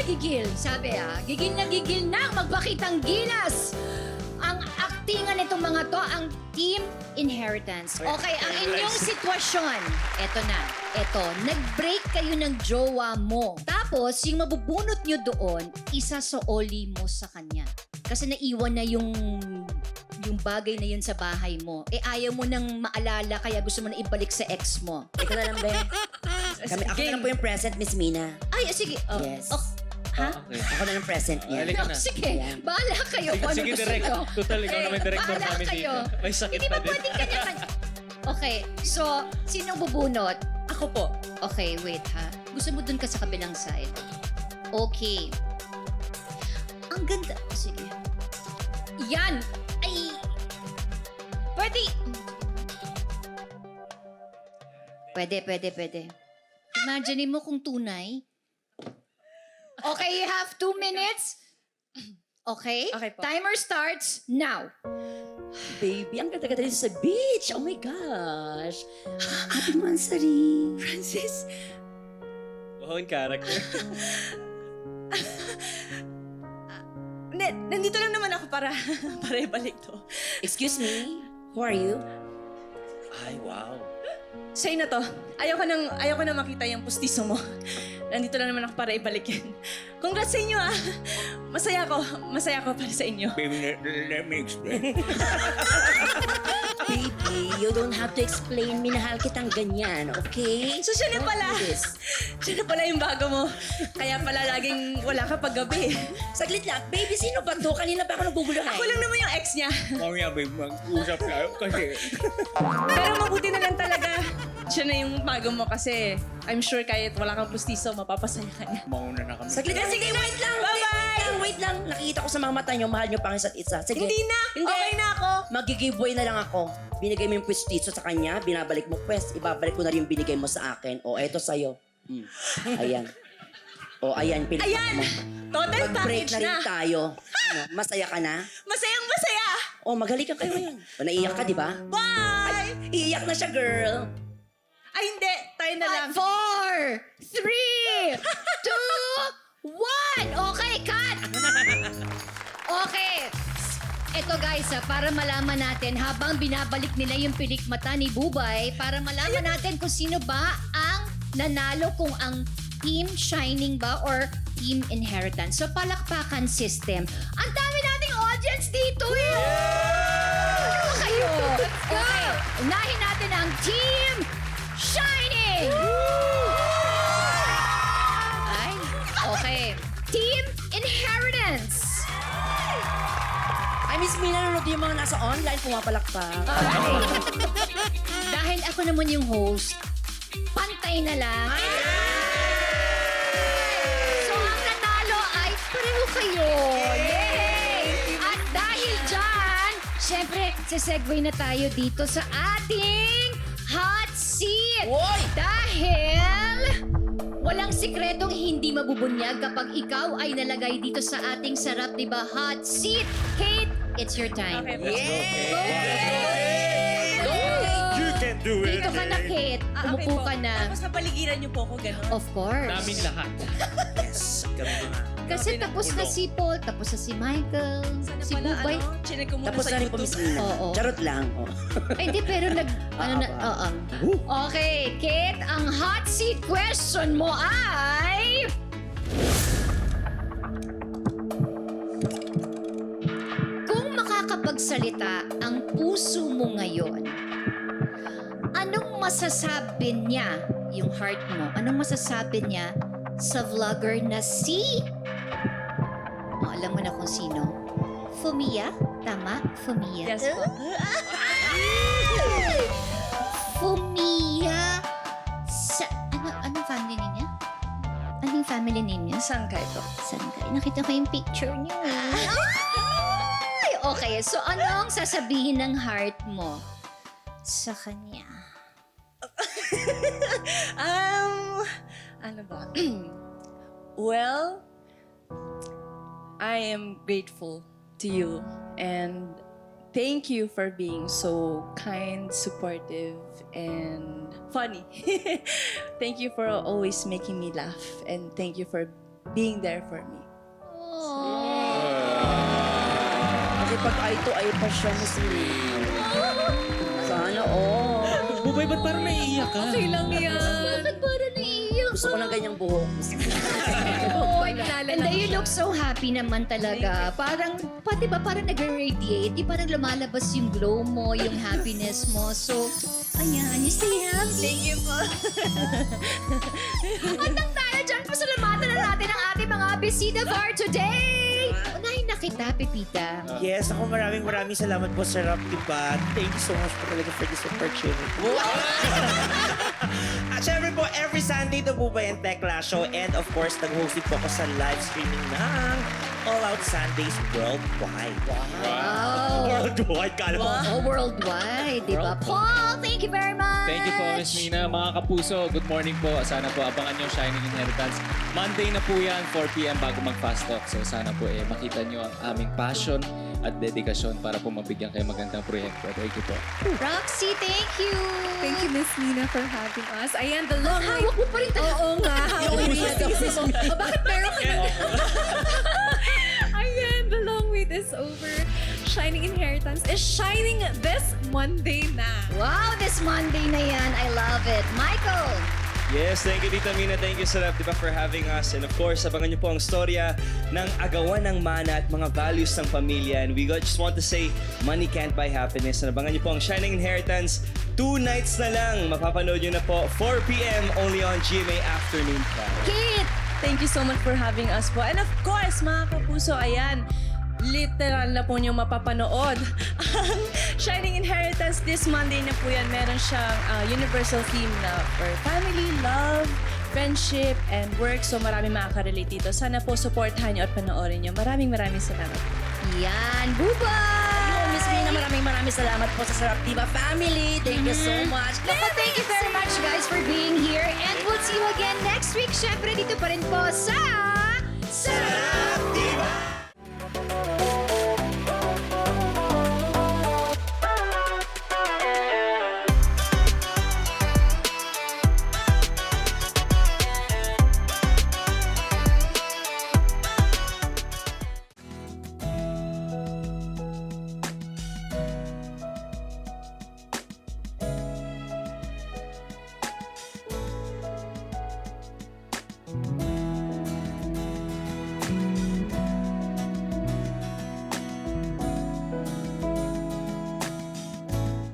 gigil. Sabi gigil na magpakitang gilas. Ang aktingan nitong mga to, ang Team Inheritance. Okay, ang inyong sitwasyon, eto na. Eto, nag-break kayo ng jowa mo. Tapos, yung mabubunot nyo doon, isa sa oli mo sa kanya. Kasi naiwan na yung bagay na yun sa bahay mo. Eh, ayaw mo nang maalala, kaya gusto mo na ibalik sa ex mo. Ikaw na lang, be. Ako na lang po yung present, Miss Mina. Ay, sige. Oh, Yes. oh, ha? Okay. Ako na lang present niya. Halika No, na. sige. Yan. Bahala kayo kung ano Sige, gusto direct. nyo. Total, ikaw naman director bahala namin kayo. dito. May sakit Hindi na ba din. pwedeng kanya-kanya? Okay, so, sinong bubunot? Ako po. Okay, wait ha. Gusto mo dun ka sa kabilang side. Okay. Ang ganda. Sige. Yan! Ay! Pwede! Pwede. Imagine mo kung tunay. Okay, you have 2 minutes. Okay? Okay po. Timer starts now. Baby, ang ganda-ganda dito sa beach. Oh my gosh. Happy Mansari. Francis. Oo, yung character. Nandito lang naman ako para ibalik to. Excuse me. Who are you? Ay, wow. Sa'yo na to. Ayoko na makita yung pustiso mo. Nandito lang naman ako para ibalik yan. Congrats sa inyo Masaya ako para sa inyo. Baby, let me explain. Baby, you don't have to explain. Minahal kitang ganyan, okay? So siya na Don't pala. do this. Siya na pala yung bago mo. Kaya pala laging wala ka pag gabi. Saglit lang. Baby, sino ba to? Kanina pa ako naguguluhan. Ako lang naman yung ex niya. Mamaya, babe, mag-usap tayo kasi... Pero mabuti na lang talaga. Siya na yung bago mo kasi I'm sure kahit wala kang pustiso, mapapasaya ka niya. Mauna na kami. Saglit lang. Sige, wait lang. Wait lang. Nakita ko sa mga mata niyo, mahal niyo pang isa't isa. Sige. Hindi na. Okay na ako. Magigiveaway na lang ako. Binigay mo yung pwestiso sa kanya, binabalik mo pwes, ibabalik ko na rin yung binigay mo sa akin. O, eto sa'yo. Ayan. O, ayan, pinipak Ayan! mo. Total Mag-break package na rin na. tayo. Ano, masaya ka na? Masayang masaya. O, maghalikan kayo ngayon. O, naiiyak ka, di ba? Bye! Iiyak na siya, girl. Ay, hindi. Tayo na lang. 4, 3, 2, 1. Okay, cut! Okay. Ito guys, para malaman natin, habang binabalik nila yung pilik mata ni Bubay, para malaman natin kung sino ba ang nanalo, kung ang Team Shining ba or Team Inheritance. So, palakpakan system. Ang dami nating audience dito eh! Ano kayo? Okay, unahin natin ang Team Shining! Ay, okay. Team Inheritance! Ay, Miss Mina, nanonood yung mga nasa online, pumapalakpak. Okay. Dahil ako naman yung host, pantay na lang. So, ang natalo ay pareho kayo. Yay! At dahil dyan, syempre, sesegue na tayo dito sa ating hot seat. Woy! Dahil walang sikretong hindi mabubunyag kapag ikaw ay nalagay dito sa ating sarap, di ba, hot seat. Kate, it's your time. Okay, Go, Kate! You can do it. Dito ka na, Kate. Umupo ka na. Tapos napaligiran niyo po ako gano'n. Of course. Namin lahat. Yes. Kami mga... Kasi tapos na si Paul, tapos na si Michael, Sana si pala, Bubay. chinek ko muna Tapos sa na rin po, YouTube. Miss Mina. Oo. Charot lang. Oh. Ay, hindi, pero oo. Okay, Kate, ang hot seat question mo ay... Kung makakapagsalita ang puso mo ngayon, anong masasabi niya, yung heart mo, anong masasabi niya sa vlogger na si... Oh, alam mo na kung sino. Fumia? Tama? Fumia? Yes po. Fumia sa... Anong family name niya? Anong family name niya? Saan ka ito? Saan ka? Nakita ko yung picture niyo. Ay! Okay, so anong sasabihin ng heart mo sa kanya? Ano ba? Well, I am grateful to you and thank you for being so kind, supportive, and funny. Thank you for always making me laugh and thank you for being there for me. Kasi pag eye to eye pa siya, Miss Nina. Sana, Bubay, ba't parang naiiyak ka? Okay lang yan. Bakit parang naiiyak? Gusto ko ng ganyang buhok. Miss Nina. And then you look so happy naman talaga. Parang, pati ba parang nag-radiate? Di parang lumalabas yung glow mo, yung happiness mo. So, ayan, you stay happy. Thank you po. Hanggang tayo dyan, pasalamatan na natin ang ating mga bisita for today. Unahin na kita, Pepita. Yes, ako maraming salamat po sa Rap Diba. Thank you so much po talaga for this opportunity. At syempre po, every Sunday to po ba yung Tekla Show. And of course, nag-hosting po ako sa live streaming ng All Out Sundays Worldwide. Wow. Worldwide, kala mo. Oh, worldwide, di ba? Paul, thank you very much. Thank you po, Miss Nina. Mga kapuso, good morning po. Sana po abangan nyo Shining Inheritance. Monday na po yan, 4 p.m. bago mag-fast talk. So sana po makita nyo ang aming passion at dedikasyon para po mabigyan kayo magandang proyekto. Thank you po. Roxy, thank you. Thank you, Miss Nina, for having us. Ayan, the long way. Hawak mo pa rin talaga. Oo nga, hawak mo yan. Bakit meron ka na? Ayan, the long wait is over. Shining Inheritance is shining this Monday na. Wow, this Monday na yan. I love it. Michael! Yes, thank you Tita Mina. Thank you sa Rap Diba for having us. And of course, abangan niyo po ang storya ng agawan ng mana at mga values ng pamilya. And we just want to say, money can't buy happiness. And abangan niyo po ang Shining Inheritance. 2 nights na lang. Mapapanood niyo na po. 4 p.m. only on GMA Afternoon Crowd. Kate! Thank you so much for having us po. And of course, mga kapuso, ayan, literal na po niyo mapapanood ang Shining Inheritance this Monday na po yan. Meron siyang universal theme na for family, love, friendship, and work. So marami makaka-relate dito. Sana po supportahan niyo at panoorin niyo. Maraming salamat. Yan, bye-bye! Miss Nina, maraming salamat po sa Rap Diba family. Thank you so much. Naku, thank you very much guys for being here. And we'll see you again next week. Syempre, dito pa rin po sa... Sarap